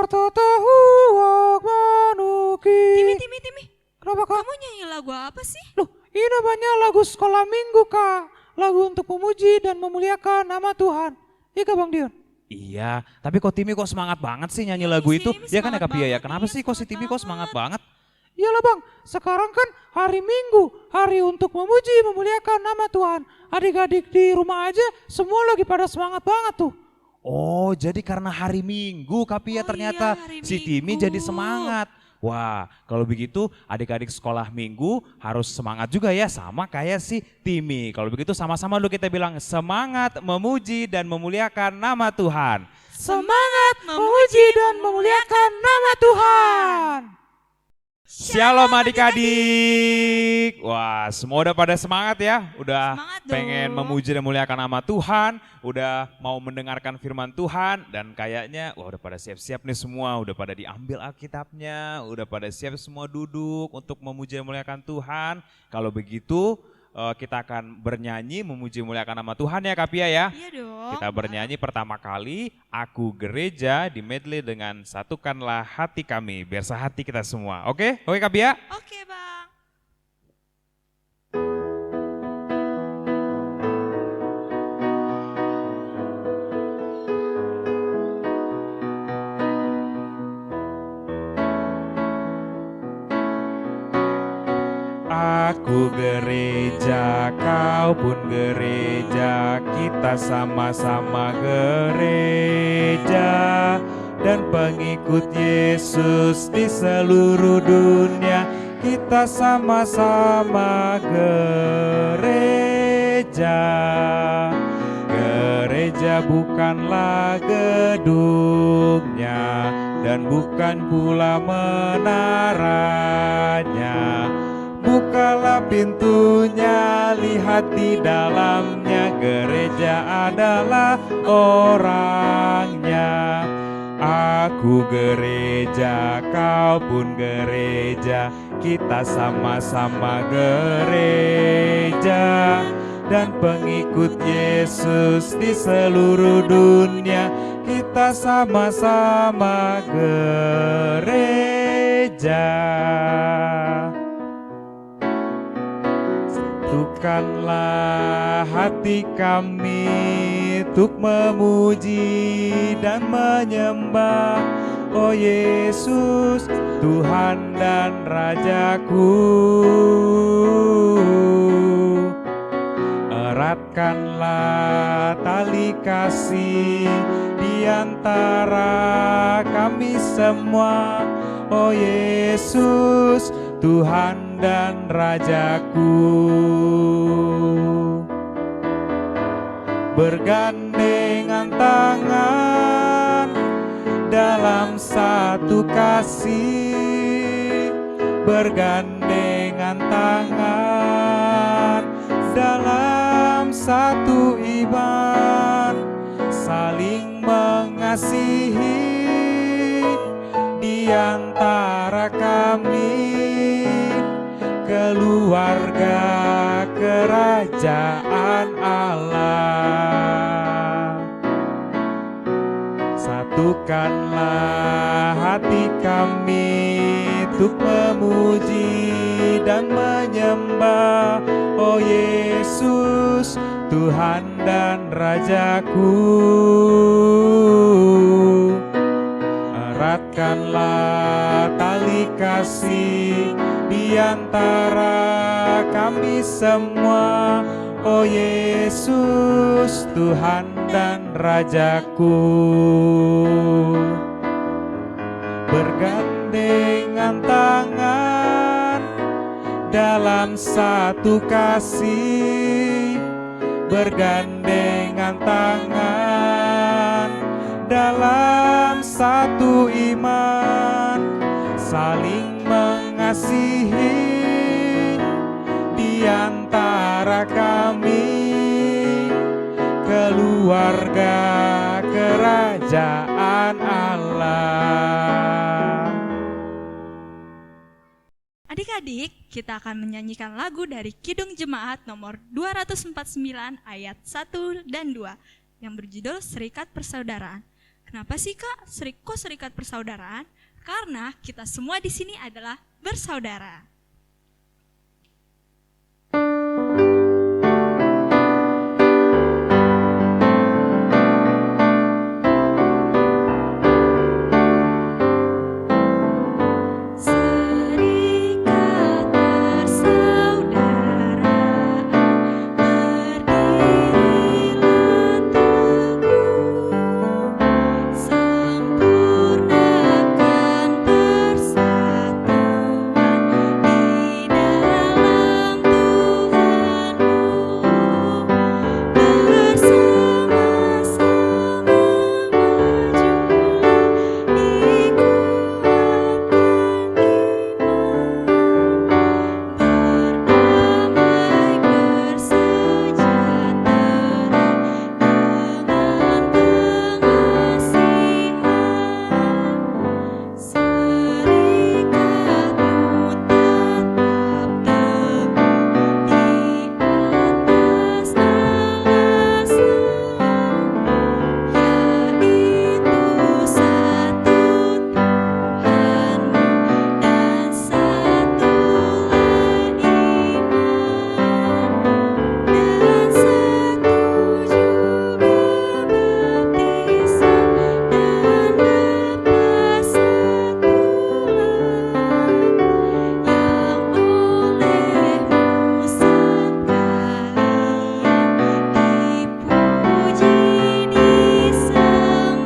Martatahuak manuki. Timi. Kenapa Kak? Kamu nyanyi lagu apa sih? Loh, ini namanya lagu sekolah minggu Kak. Lagu untuk memuji dan memuliakan nama Tuhan. Iya Kak Bang Dion? Iya, tapi kok Timi kok semangat banget sih nyanyi lagu Si itu? Timi Ya kan ya semangat Kak Pia ya, banget, kenapa iya, sih kok si semangat Timi kok semangat banget. banget? Iyalah Bang, sekarang kan hari Minggu, hari untuk memuji memuliakan nama Tuhan. Adik-adik di rumah aja semua lagi pada semangat banget tuh. Oh, jadi karena hari Minggu Kak Pia Oh ternyata iya, hari si Timi Minggu. jadi semangat. Wah, kalau begitu adik-adik sekolah minggu harus semangat juga ya sama kayak si Timi. Kalau begitu sama-sama dulu kita bilang semangat memuji dan memuliakan nama Tuhan. Semangat Memuji dan memuliakan nama Tuhan. Shalom adik-adik. Wah, semua udah pada semangat ya. Udah Semangat dong. pengen memuji dan memuliakan nama Tuhan. Udah mau mendengarkan firman Tuhan. Dan kayaknya wah udah pada siap-siap nih semua. Udah pada diambil Alkitabnya. Udah pada siap semua duduk untuk memuji dan memuliakan Tuhan. Kalau begitu kita akan bernyanyi memuji dan memuliakan nama Tuhan ya Kak Pia ya. Iya dong. Kita bernyanyi pertama kali Aku Gereja di medley dengan Satukanlah Hati Kami biar sehati kita semua. Oke? Oke Kak Bia? Oke Bang. Aku gereja, kau pun gereja, kita sama-sama gereja dan pengikut Yesus di seluruh dunia. Kita sama-sama gereja. Gereja bukanlah gedungnya dan bukan pula menaranya. Bukalah pintunya, lihat di dalamnya, gereja adalah orangnya. Aku gereja, kau pun gereja, kita sama-sama gereja dan pengikut Yesus di seluruh dunia. Kita sama-sama gereja. Satukanlah hati kami untuk memuji dan menyembah, oh Yesus, Tuhan dan Rajaku. Eratkanlah tali kasih di antara kami semua, oh Yesus, Tuhan dan Rajaku. Bergandengan tangan dalam satu kasih, bergandengan tangan dalam satu iman, saling mengasihi di antara kami, keluarga kerajaan Allah. Satukanlah hati kami untuk memuji dan menyembah, oh Yesus, Tuhan dan Rajaku. Eratkanlah tali kasih di antara kami semua, oh Yesus, Tuhan dan Rajaku. Bergandengan tangan dalam satu kasih, bergandengan tangan dalam satu iman, saling mengasihi di antara kami, keluarga kerajaan Allah. Adik-adik, kita akan menyanyikan lagu dari Kidung Jemaat nomor 249 ayat 1 dan 2 yang berjudul Serikat Persaudaraan. Kenapa sih Kak kok serikat persaudaraan? Karena kita semua di sini adalah bersaudara. Serikat persaudaraan berdirilah teguh, sempurnakan persatuan di dalam Tuhanmu, bersama-sama majulah, dikuatkan berdamai bersejahtera dengan pengasihan, serikatmu tetap teguh di atas alasan, yaitu satu Tuhanmu dan satulah iman, dan satu juga baptisan, dan Bapa satulah yang olehmu sekalian dipuji disembah.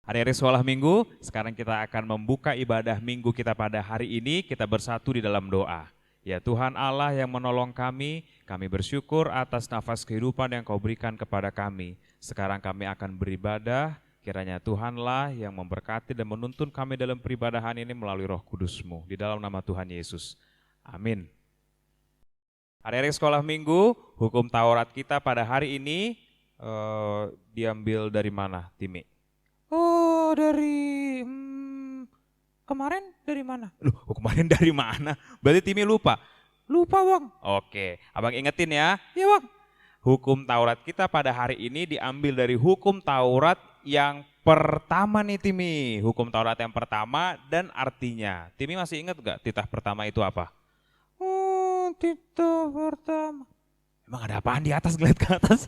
Adik-adik sekolah minggu, sekarang kita akan membuka ibadah minggu kita pada hari ini, kita bersatu di dalam doa. Ya Tuhan Allah yang menolong kami bersyukur atas nafas kehidupan yang Kau berikan kepada kami. Sekarang kami akan beribadah, kiranya Tuhanlah yang memberkati dan menuntun kami dalam peribadahan ini melalui Roh Kudus-Mu. Di dalam nama Tuhan Yesus. Amin. Adik-adik sekolah minggu, hukum Taurat kita pada hari ini diambil dari mana, Timi? Oh, dari kemarin dari mana? Loh, kemarin dari mana? Berarti Timi lupa. Lupa Bang. Oke, abang ingetin ya. Ya Bang. Hukum Taurat kita pada hari ini diambil dari hukum Taurat yang pertama nih Timi. Hukum Taurat yang pertama dan artinya. Timi masih ingat gak titah pertama itu apa? Titah pertama. Emang ada apaan di atas, ngeliat ke atas?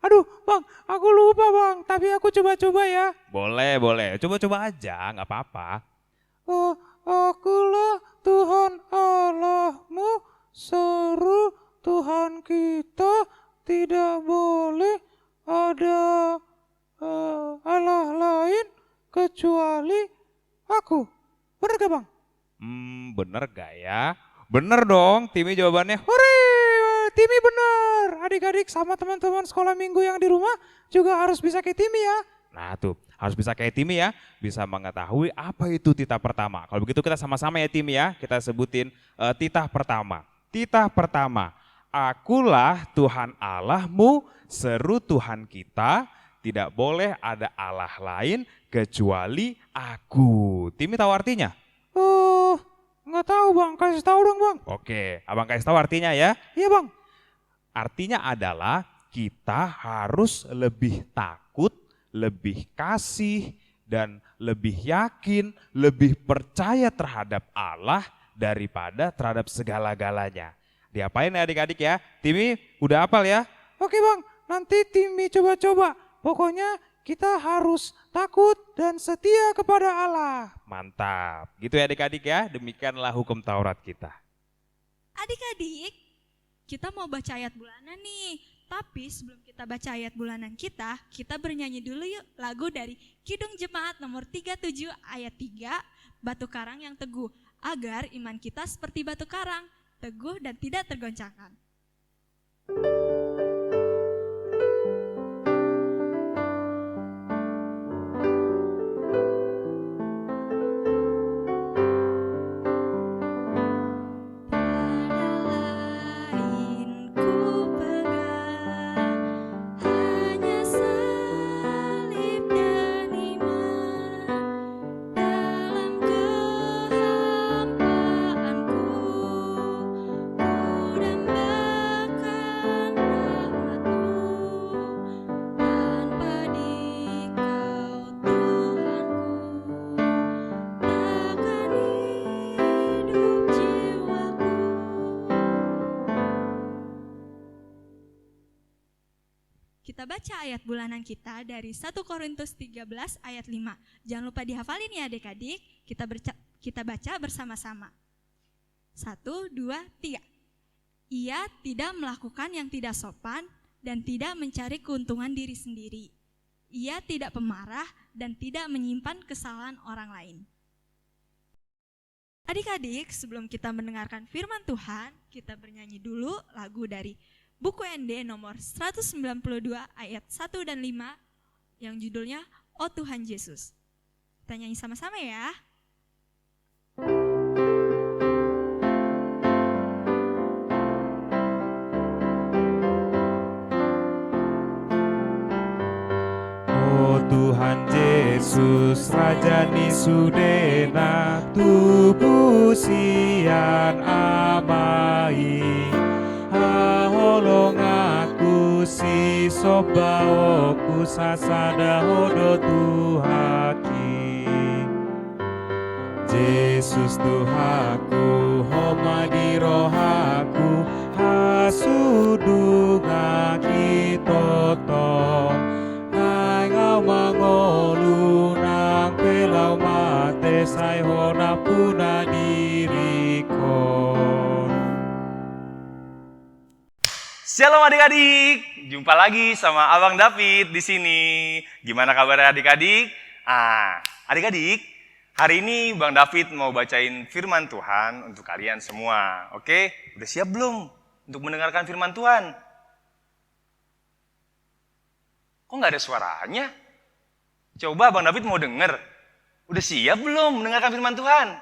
Aduh Bang, aku lupa Bang, tapi aku coba-coba ya. Boleh. Coba-coba aja, gak apa-apa. Oh, akulah Tuhan Allahmu, seru Tuhan kita, tidak boleh ada Allah lain kecuali aku. Bener gak Bang? Bener gak ya? Bener dong, Timi jawabannya. Hore, Timi bener. Adik-adik sama teman-teman sekolah minggu yang di rumah juga harus bisa kayak Timi ya. Nah tuh, harus bisa kayak Timi ya, bisa mengetahui apa itu titah pertama. Kalau begitu kita sama-sama ya Timi ya, kita sebutin titah pertama. Titah pertama, akulah Tuhan Allahmu, seru Tuhan kita, tidak boleh ada Allah lain kecuali aku. Timi tahu artinya? Nggak tahu Bang, kasih tahu dong Bang. Oke, abang kasih tahu artinya ya. Iya Bang. Artinya adalah kita harus lebih takut, lebih kasih, dan lebih yakin, lebih percaya terhadap Allah daripada terhadap segala-galanya. Diapain ya adik-adik ya? Timi udah hafal ya? Oke Bang, nanti Timi coba-coba. Pokoknya kita harus takut dan setia kepada Allah. Mantap. Gitu ya adik-adik ya, demikianlah hukum Taurat kita. Adik-adik, kita mau baca ayat bulanan nih. Tapi sebelum kita baca ayat bulanan kita bernyanyi dulu yuk lagu dari Kidung Jemaat nomor 37 ayat 3, Batu Karang yang Teguh. Agar iman kita seperti batu karang, teguh dan tidak tergoncangkan. Ku dambakan Kita baca ayat bulanan kita dari 1 Korintus 13 ayat 5. Jangan lupa dihafalin ya adik-adik, kita baca bersama-sama. 1, 2, 3. Ia tidak melakukan yang tidak sopan dan tidak mencari keuntungan diri sendiri. Ia tidak pemarah dan tidak menyimpan kesalahan orang lain. Adik-adik, sebelum kita mendengarkan firman Tuhan, kita bernyanyi dulu lagu dari buku ND nomor 192 ayat 1 dan 5 yang judulnya Oh Tuhan Yesus. Kita nyanyi sama-sama ya. Oh Tuhan Yesus, Raja ni sudena tubuh sian amai. Holong aku si sobaoku sasada hodo Tuhaki. Yesus Tuhaku homa di rohaku hasudu ngaki toto. Ngai ngau mangolu nang pelau mate sai hona puna diriko. Shalom adik-adik, jumpa lagi sama Abang David di sini. Gimana kabar adik-adik? Adik-adik, hari ini Bang David mau bacain firman Tuhan untuk kalian semua. Oke, udah siap belum untuk mendengarkan firman Tuhan? Kok nggak ada suaranya? Coba Bang David mau denger. Udah siap belum mendengarkan firman Tuhan?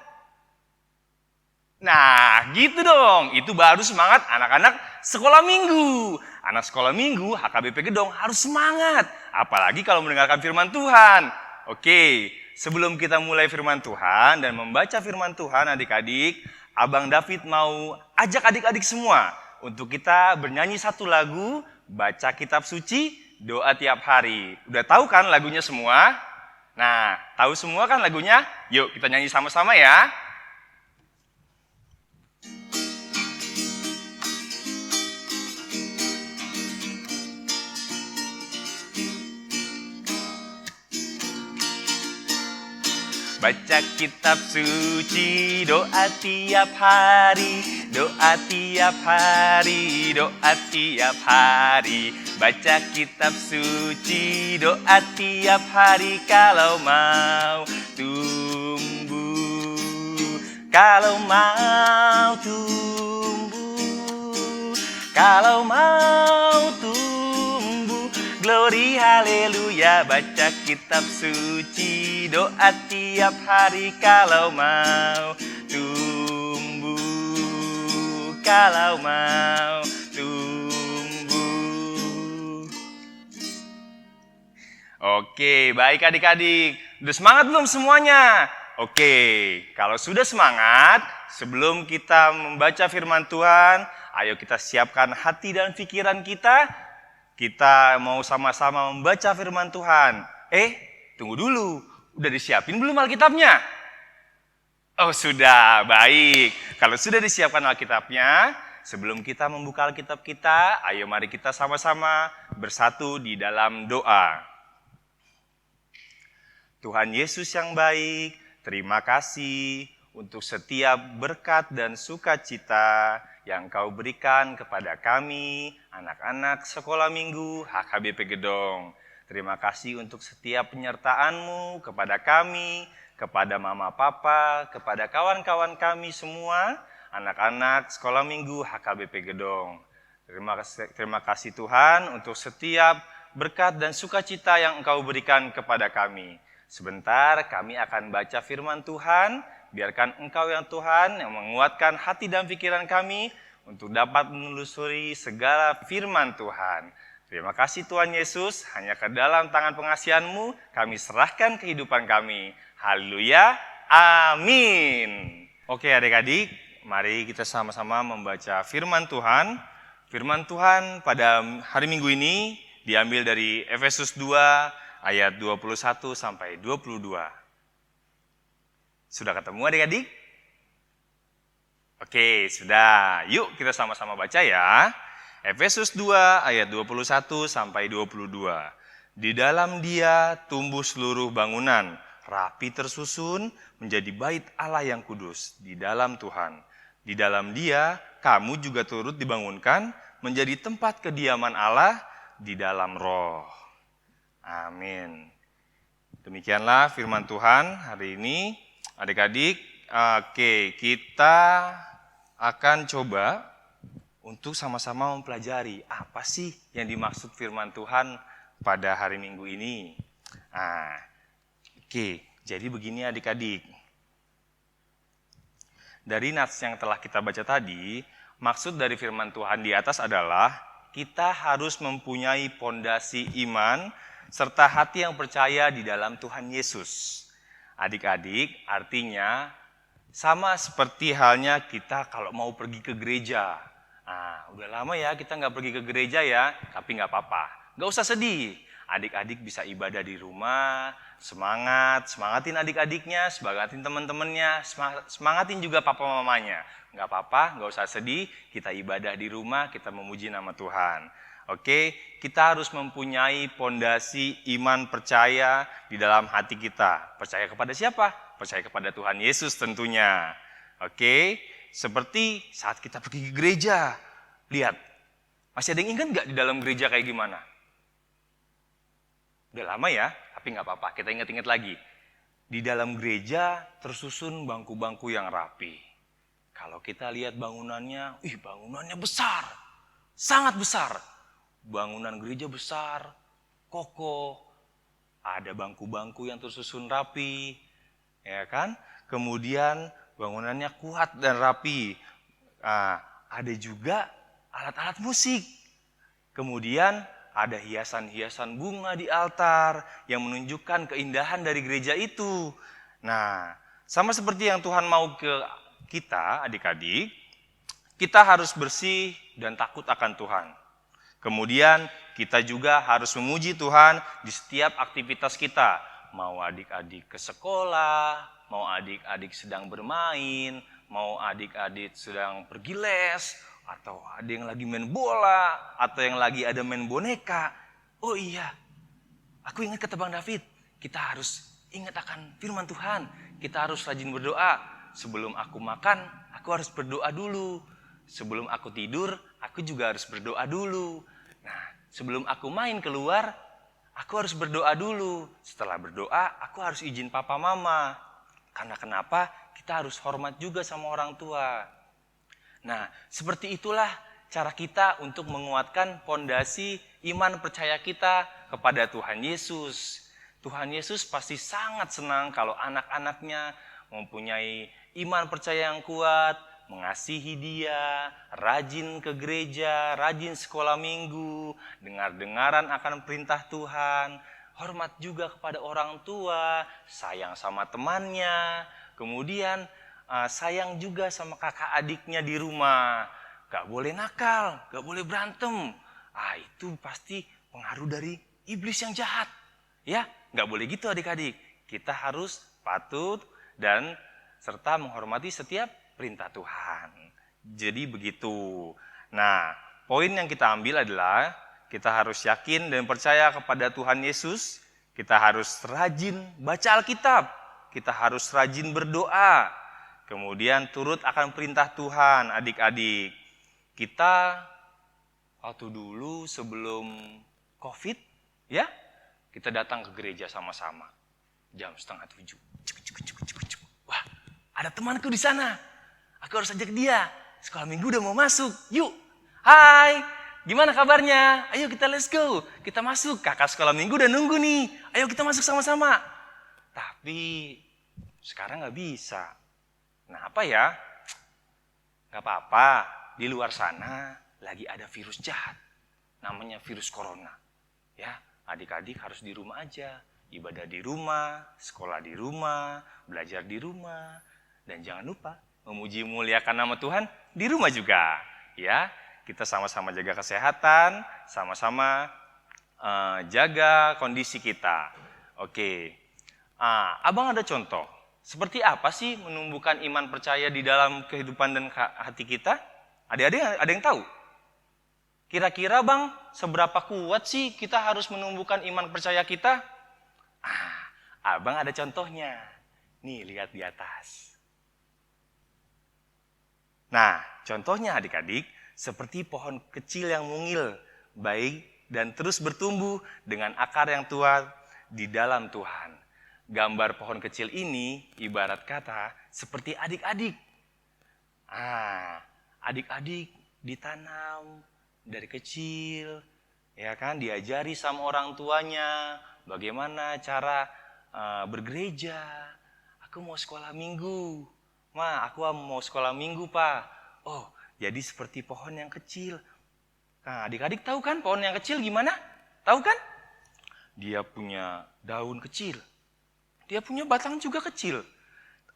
Nah, gitu dong. Itu baru semangat anak-anak sekolah minggu. Anak sekolah minggu HKBP Gedong harus semangat. Apalagi kalau mendengarkan firman Tuhan. Oke, sebelum kita mulai firman Tuhan dan membaca firman Tuhan adik-adik, Abang David mau ajak adik-adik semua untuk kita bernyanyi satu lagu, baca kitab suci, doa tiap hari. Udah tahu kan lagunya semua? Nah, tahu semua kan lagunya? Yuk kita nyanyi sama-sama ya. Baca kitab suci, doa tiap hari, doa tiap hari, doa tiap hari. Baca kitab suci, doa tiap hari kalau mau tumbuh. Kalau mau tumbuh, kalau mau tumbuh. Glory haleluya, baca kitab suci, doa tiap hari kalau mau tumbuh, kalau mau tumbuh. Oke, baik adik-adik. Udah semangat belum semuanya? Oke, kalau sudah semangat, sebelum kita membaca firman Tuhan, ayo kita siapkan hati dan pikiran kita. Kita mau sama-sama membaca firman Tuhan. Tunggu dulu. Udah disiapin belum Alkitabnya? Oh sudah, baik. Kalau sudah disiapkan Alkitabnya, sebelum kita membuka Alkitab kita, ayo mari kita sama-sama bersatu di dalam doa. Tuhan Yesus yang baik, terima kasih untuk setiap berkat dan sukacita yang Kau berikan kepada kami, anak-anak sekolah minggu HKBP Gedong. Terima kasih untuk setiap penyertaan-Mu kepada kami, kepada Mama Papa, kepada kawan-kawan kami semua, anak-anak sekolah minggu HKBP Gedong. Terima kasih Tuhan untuk setiap berkat dan sukacita yang Engkau berikan kepada kami. Sebentar kami akan baca firman Tuhan. Biarkan Engkau yang Tuhan yang menguatkan hati dan pikiran kami untuk dapat menelusuri segala firman Tuhan. Terima kasih Tuhan Yesus, hanya ke dalam tangan pengasihan-Mu kami serahkan kehidupan kami. Haleluya, amin. Oke adik-adik, mari kita sama-sama membaca firman Tuhan. Firman Tuhan pada hari Minggu ini diambil dari Efesus 2 ayat 21 sampai 22. Sudah ketemu adik-adik? Oke, sudah. Yuk kita sama-sama baca ya. Efesus 2 ayat 21 sampai 22. Di dalam Dia tumbuh seluruh bangunan, rapi tersusun menjadi bait Allah yang kudus di dalam Tuhan. Di dalam Dia kamu juga turut dibangunkan menjadi tempat kediaman Allah di dalam Roh. Amin. Demikianlah firman Tuhan hari ini. Adik-adik, oke, kita akan coba untuk sama-sama mempelajari apa sih yang dimaksud firman Tuhan pada hari Minggu ini. Jadi begini adik-adik. Dari nats yang telah kita baca tadi, maksud dari firman Tuhan di atas adalah kita harus mempunyai pondasi iman serta hati yang percaya di dalam Tuhan Yesus. Adik-adik, artinya sama seperti halnya kita kalau mau pergi ke gereja. Udah lama ya kita nggak pergi ke gereja ya, tapi nggak apa-apa. Nggak usah sedih. Adik-adik bisa ibadah di rumah, semangatin adik-adiknya, semangatin teman-temannya, semangatin juga papa mamanya. Nggak apa-apa, nggak usah sedih, kita ibadah di rumah, kita memuji nama Tuhan. Oke, kita harus mempunyai pondasi iman percaya di dalam hati kita. Percaya kepada siapa? Percaya kepada Tuhan Yesus tentunya. Oke, seperti saat kita pergi ke gereja. Lihat, masih ada yang ingat nggak di dalam gereja kayak gimana? Udah lama ya, tapi nggak apa-apa, kita ingat-ingat lagi. Di dalam gereja tersusun bangku-bangku yang rapi. Kalau kita lihat bangunannya, bangunannya besar, sangat besar. Bangunan gereja besar, kokoh, ada bangku-bangku yang tersusun rapi, ya kan? Kemudian bangunannya kuat dan rapi. Ada juga alat-alat musik. Kemudian ada hiasan-hiasan bunga di altar yang menunjukkan keindahan dari gereja itu. Nah, sama seperti yang Tuhan mau ke kita, adik-adik, kita harus bersih dan takut akan Tuhan. Kemudian kita juga harus memuji Tuhan di setiap aktivitas kita. Mau adik-adik ke sekolah, mau adik-adik sedang bermain, mau adik-adik sedang pergi les, atau ada yang lagi main bola, atau yang lagi ada main boneka. Oh iya, aku ingat kata Bang David, kita harus ingat akan firman Tuhan. Kita harus rajin berdoa. Sebelum aku makan, aku harus berdoa dulu. Sebelum aku tidur, aku juga harus berdoa dulu. Nah, sebelum aku main keluar, aku harus berdoa dulu. Setelah berdoa, aku harus izin papa mama. Karena kenapa? Kita harus hormat juga sama orang tua. Nah, seperti itulah cara kita untuk menguatkan pondasi iman percaya kita kepada Tuhan Yesus. Tuhan Yesus pasti sangat senang kalau anak-anaknya mempunyai iman percaya yang kuat, mengasihi Dia, rajin ke gereja, rajin sekolah minggu, dengar-dengaran akan perintah Tuhan, hormat juga kepada orang tua, sayang sama temannya, kemudian sayang juga sama kakak adiknya di rumah. Gak boleh nakal, gak boleh berantem. Itu pasti pengaruh dari iblis yang jahat. Ya, gak boleh gitu adik-adik. Kita harus patut dan serta menghormati setiap perintah Tuhan. Jadi begitu. Nah, poin yang kita ambil adalah kita harus yakin dan percaya kepada Tuhan Yesus. Kita harus rajin baca Alkitab. Kita harus rajin berdoa. Kemudian turut akan perintah Tuhan, adik-adik. Kita waktu dulu sebelum COVID, ya, kita datang ke gereja sama-sama. Jam 6:30. Wah, ada temanku di sana. Aku harus ajak dia. Sekolah minggu udah mau masuk. Yuk. Hai, gimana kabarnya? Ayo kita let's go. Kita masuk. Kakak sekolah minggu udah nunggu nih. Ayo kita masuk sama-sama. Tapi sekarang gak bisa. Nah apa ya? Gak apa-apa. Di luar sana lagi ada virus jahat. Namanya virus corona. Ya, adik-adik harus di rumah aja. Ibadah di rumah, sekolah di rumah, belajar di rumah. Dan jangan lupa memuji muliakan nama Tuhan di rumah juga. Ya, kita sama-sama jaga kesehatan, sama-sama jaga kondisi kita. Oke. Abang ada contoh. Seperti apa sih menumbuhkan iman percaya di dalam kehidupan dan hati kita? Adik-adik ada yang tahu? Kira-kira Bang, seberapa kuat sih kita harus menumbuhkan iman percaya kita? Abang ada contohnya. Nih, lihat di atas. Nah, contohnya adik-adik, seperti pohon kecil yang mungil, baik dan terus bertumbuh dengan akar yang kuat di dalam Tuhan. Gambar pohon kecil ini ibarat kata seperti adik-adik. Adik-adik ditanam dari kecil, ya kan, diajari sama orang tuanya bagaimana cara bergereja. Aku mau sekolah minggu. Ma, aku mau sekolah minggu, Pak. Oh, jadi seperti pohon yang kecil. Nah, adik-adik tahu kan pohon yang kecil gimana? Tahu kan? Dia punya daun kecil. Dia punya batang juga kecil.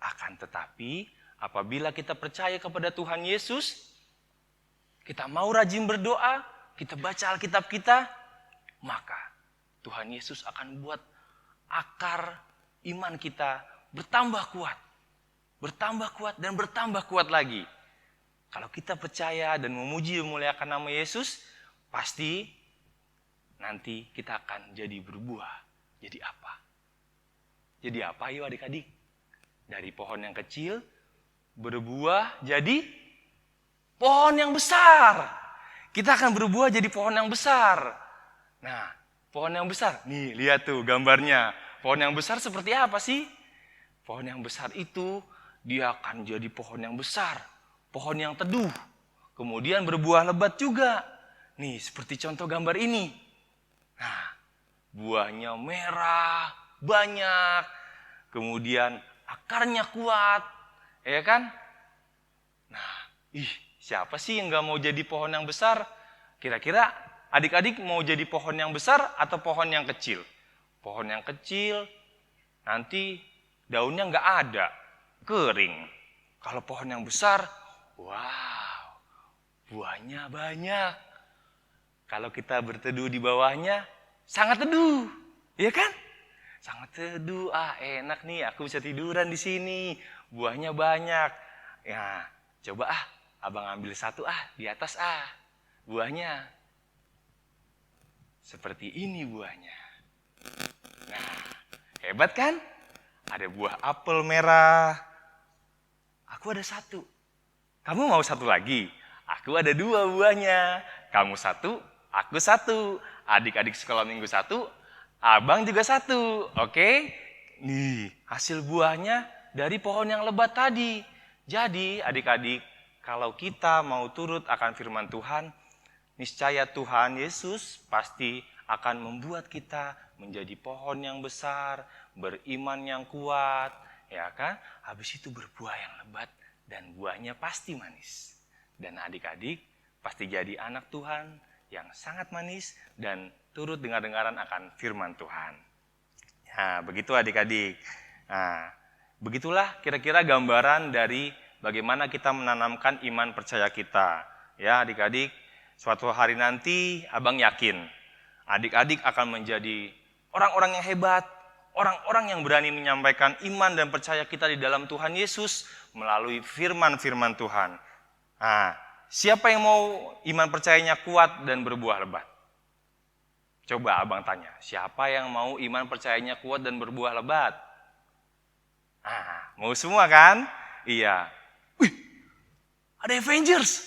Akan tetapi, apabila kita percaya kepada Tuhan Yesus, kita mau rajin berdoa, kita baca Alkitab kita, maka Tuhan Yesus akan buat akar iman kita bertambah kuat. Bertambah kuat dan bertambah kuat lagi. Kalau kita percaya dan memuji dan memuliakan nama Yesus, pasti nanti kita akan jadi berbuah. Jadi apa? Jadi apa yuk adik-adik? Dari pohon yang kecil, berbuah jadi pohon yang besar. Kita akan berbuah jadi pohon yang besar. Nah, pohon yang besar. Nih, lihat tuh gambarnya. Pohon yang besar seperti apa sih? Pohon yang besar itu, dia akan jadi pohon yang besar. Pohon yang teduh. Kemudian berbuah lebat juga. Nih, seperti contoh gambar ini. Nah, buahnya merah, banyak. Kemudian akarnya kuat. Ya kan? Nah, siapa sih yang gak mau jadi pohon yang besar? Kira-kira adik-adik mau jadi pohon yang besar atau pohon yang kecil? Pohon yang kecil nanti daunnya gak ada, kering. Kalau pohon yang besar, wow, buahnya banyak. Kalau kita berteduh di bawahnya, sangat teduh, ya kan? Sangat teduh, enak nih, aku bisa tiduran di sini. Buahnya banyak. Ya, coba abang ambil satu di atas buahnya. Seperti ini buahnya. Nah, hebat kan? Ada buah apel merah. Aku ada satu. Kamu mau satu lagi? Aku ada 2 buahnya. Kamu satu, aku satu. Adik-adik sekolah minggu satu, abang juga satu. Oke? Nih, hasil buahnya dari pohon yang lebat tadi. Jadi, adik-adik, kalau kita mau turut akan firman Tuhan, niscaya Tuhan Yesus pasti akan membuat kita menjadi pohon yang besar, beriman yang kuat, ya kan? Habis itu berbuah yang lebat dan buahnya pasti manis. Dan adik-adik pasti jadi anak Tuhan yang sangat manis dan turut dengar-dengaran akan firman Tuhan. Nah, begitu adik-adik. Nah, begitulah kira-kira gambaran dari bagaimana kita menanamkan iman percaya kita. Ya, adik-adik, suatu hari nanti abang yakin adik-adik akan menjadi orang-orang yang hebat, orang-orang yang berani menyampaikan iman dan percaya kita di dalam Tuhan Yesus melalui firman-firman Tuhan. Nah, siapa yang mau iman percayanya kuat dan berbuah lebat? Coba abang tanya, siapa yang mau iman percayanya kuat dan berbuah lebat? Mau semua kan? Iya. Wih, ada Avengers.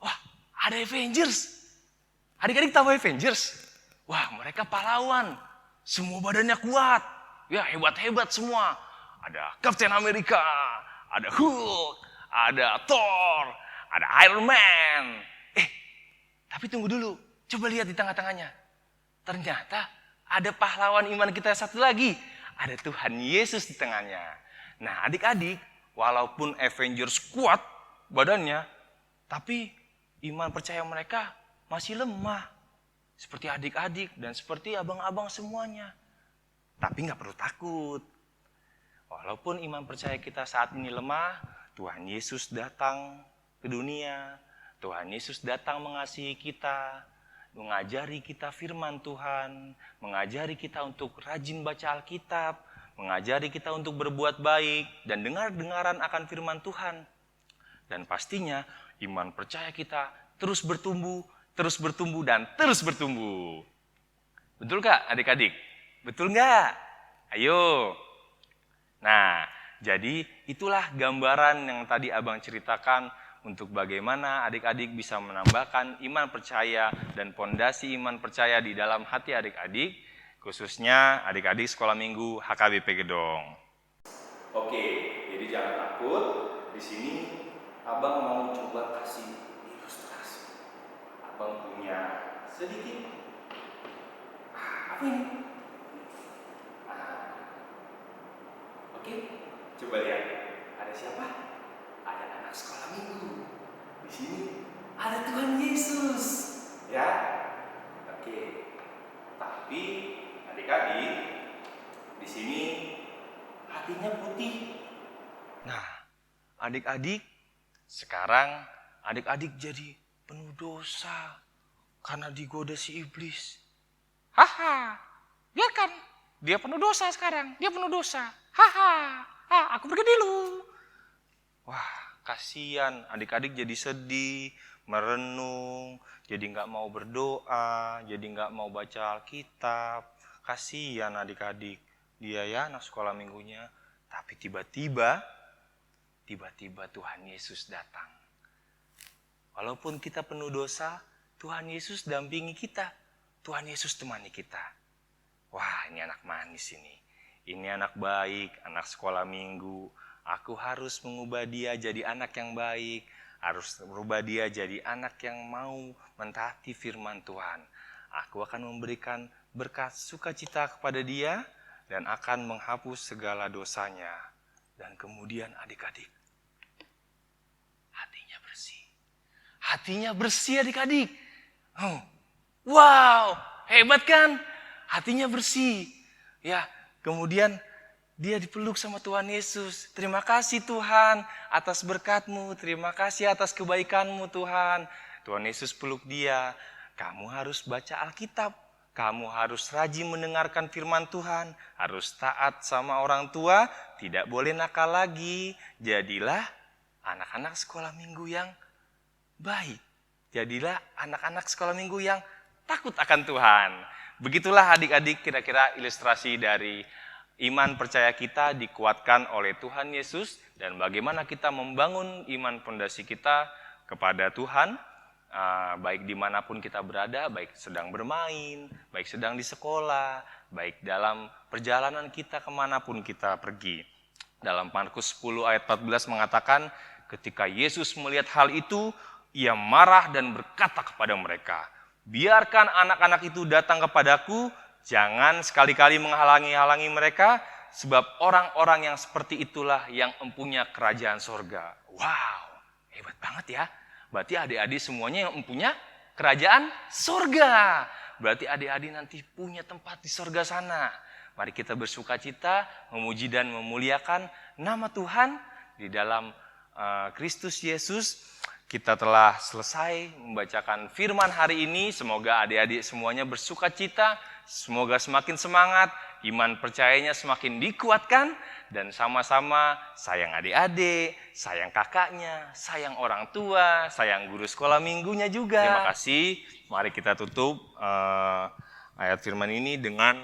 Wah, ada Avengers. Adik-adik tahu Avengers? Wah, mereka pahlawan. Semua badannya kuat. Ya, hebat-hebat semua. Ada Captain America, ada Hulk, ada Thor, ada Iron Man. Tapi tunggu dulu. Coba lihat di tengah-tengahnya. Ternyata ada pahlawan iman kita satu lagi. Ada Tuhan Yesus di tengahnya. Nah, adik-adik, walaupun Avengers kuat badannya, tapi iman percaya mereka masih lemah. Seperti adik-adik dan seperti abang-abang semuanya. Tapi nggak perlu takut. Walaupun iman percaya kita saat ini lemah, Tuhan Yesus datang ke dunia. Tuhan Yesus datang mengasihi kita, mengajari kita firman Tuhan, mengajari kita untuk rajin baca Alkitab, mengajari kita untuk berbuat baik dan dengar-dengaran akan firman Tuhan. Dan pastinya iman percaya kita terus bertumbuh terus bertumbuh dan terus bertumbuh. Betul gak adik-adik? Betul gak? Ayo. Nah, jadi itulah gambaran yang tadi Abang ceritakan untuk bagaimana adik-adik bisa menambahkan iman percaya dan pondasi iman percaya di dalam hati adik-adik, khususnya adik-adik sekolah minggu HKBP Gedong. Oke, jadi jangan takut. Di sini Abang mau coba kasih ilustrasi. Abang punya sedikit. Apa ini? Oke, coba lihat. Ada siapa? Ada anak sekolah minggu. Di sini ada Tuhan Yesus. Ya. Oke. Tapi adik-adik di sini hatinya putih. Nah, adik-adik sekarang adik-adik jadi penuh dosa karena digoda si iblis. Haha, biarkan dia penuh dosa sekarang. Dia penuh dosa. Haha, aku pergi dulu. Wah, kasihan adik-adik jadi sedih, merenung, jadi nggak mau berdoa, jadi nggak mau baca Alkitab. Kasihan adik-adik, dia ya anak sekolah minggunya. Tapi tiba-tiba Tuhan Yesus datang. Walaupun kita penuh dosa, Tuhan Yesus dampingi kita. Tuhan Yesus temani kita. Wah, ini anak manis ini. Ini anak baik, anak sekolah minggu. Aku harus mengubah dia jadi anak yang baik. Harus merubah dia jadi anak yang mau mentaati firman Tuhan. Aku akan memberikan berkat sukacita kepada dia dan akan menghapus segala dosanya. Dan kemudian adik-adik, hatinya bersih. Hatinya bersih adik-adik. Oh, wow, hebat kan? Hatinya bersih. Ya, kemudian dia dipeluk sama Tuhan Yesus. Terima kasih Tuhan atas berkat-Mu. Terima kasih atas kebaikan-Mu Tuhan. Tuhan Yesus peluk dia. Kamu harus baca Alkitab. Kamu harus rajin mendengarkan firman Tuhan. Harus taat sama orang tua. Tidak boleh nakal lagi. Jadilah anak-anak sekolah minggu yang baik. Jadilah anak-anak sekolah minggu yang takut akan Tuhan. Begitulah adik-adik kira-kira ilustrasi dari iman percaya kita dikuatkan oleh Tuhan Yesus dan bagaimana kita membangun iman pondasi kita kepada Tuhan, baik dimanapun kita berada, baik sedang bermain, baik sedang di sekolah, baik dalam perjalanan kita kemanapun kita pergi. Dalam Markus 10 ayat 14 mengatakan, ketika Yesus melihat hal itu, ia marah dan berkata kepada mereka, biarkan anak-anak itu datang kepadaku, jangan sekali-kali menghalangi mereka, sebab orang-orang yang seperti itulah yang empunya kerajaan sorga. Wow, hebat banget ya. Berarti adik-adik semuanya yang empunya kerajaan sorga. Berarti adik-adik nanti punya tempat di sorga sana. Mari kita bersuka cita, memuji dan memuliakan nama Tuhan di dalam Kristus Yesus. Kita telah selesai membacakan firman hari ini. Semoga adik-adik semuanya bersuka cita. Semoga semakin semangat, iman percayanya semakin dikuatkan, dan sama-sama sayang adik-adik, sayang kakaknya, sayang orang tua, sayang guru sekolah minggunya juga. Terima kasih. Mari kita tutup ayat firman ini dengan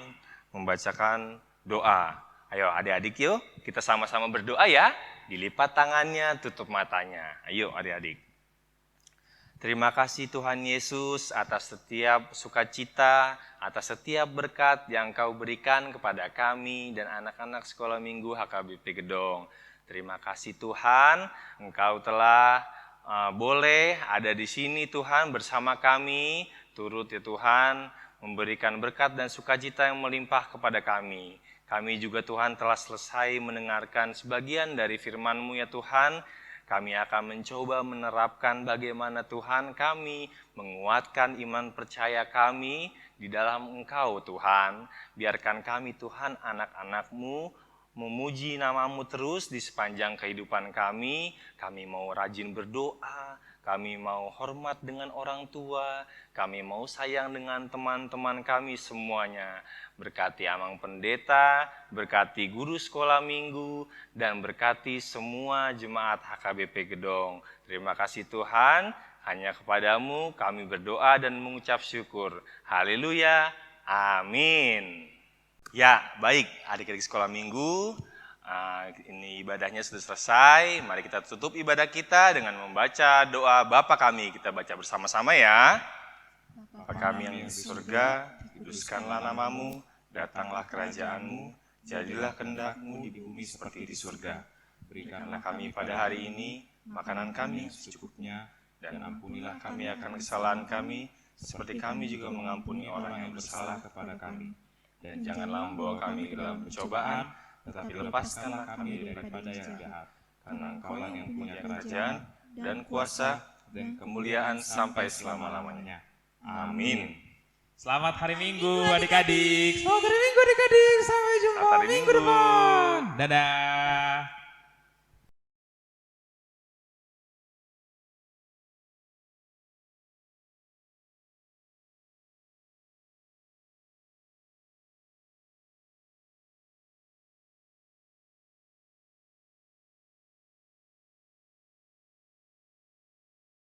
membacakan doa. Ayo adik-adik yuk, kita sama-sama berdoa ya. Dilipat tangannya, tutup matanya. Ayo adik-adik. Terima kasih Tuhan Yesus atas setiap sukacita, atas setiap berkat yang Kau berikan kepada kami dan anak-anak sekolah minggu HKBP Gedong. Terima kasih Tuhan, Engkau telah boleh ada di sini Tuhan bersama kami. Turut ya Tuhan memberikan berkat dan sukacita yang melimpah kepada kami. Kami juga Tuhan telah selesai mendengarkan sebagian dari firman-Mu ya Tuhan. Kami akan mencoba menerapkan bagaimana Tuhan kami menguatkan iman percaya kami di dalam Engkau Tuhan. Biarkan kami Tuhan anak-anak-Mu memuji nama-Mu terus di sepanjang kehidupan kami. Kami mau rajin berdoa, kami mau hormat dengan orang tua, kami mau sayang dengan teman-teman kami semuanya. Berkati Amang Pendeta, berkati guru sekolah minggu, dan berkati semua jemaat HKBP Gedong. Terima kasih Tuhan, hanya kepadamu kami berdoa dan mengucap syukur. Haleluya, amin. Ya, baik adik-adik sekolah minggu, ini ibadahnya sudah selesai. Mari kita tutup ibadah kita dengan membaca doa Bapa kami. Kita baca bersama-sama ya. Bapa kami yang di surga, kuduskanlah namamu, datanglah kerajaanmu, jadilah kehendak-Mu di bumi seperti di surga. Berikanlah kami pada hari ini makanan kami yang secukupnya, dan ampunilah kami akan kesalahan kami, seperti kami juga mengampuni orang yang bersalah kepada kami. Dan janganlah membawa kami ke dalam pencobaan, tetapi lepaskanlah kami daripada yang jahat. Karena Engkau yang punya kerajaan dan kuasa dan kemuliaan sampai selama-lamanya. Amin. Selamat hari Minggu adik-adik. Selamat hari Minggu adik-adik, sampai jumpa Selamat hari minggu Minggu. depan. Dadah.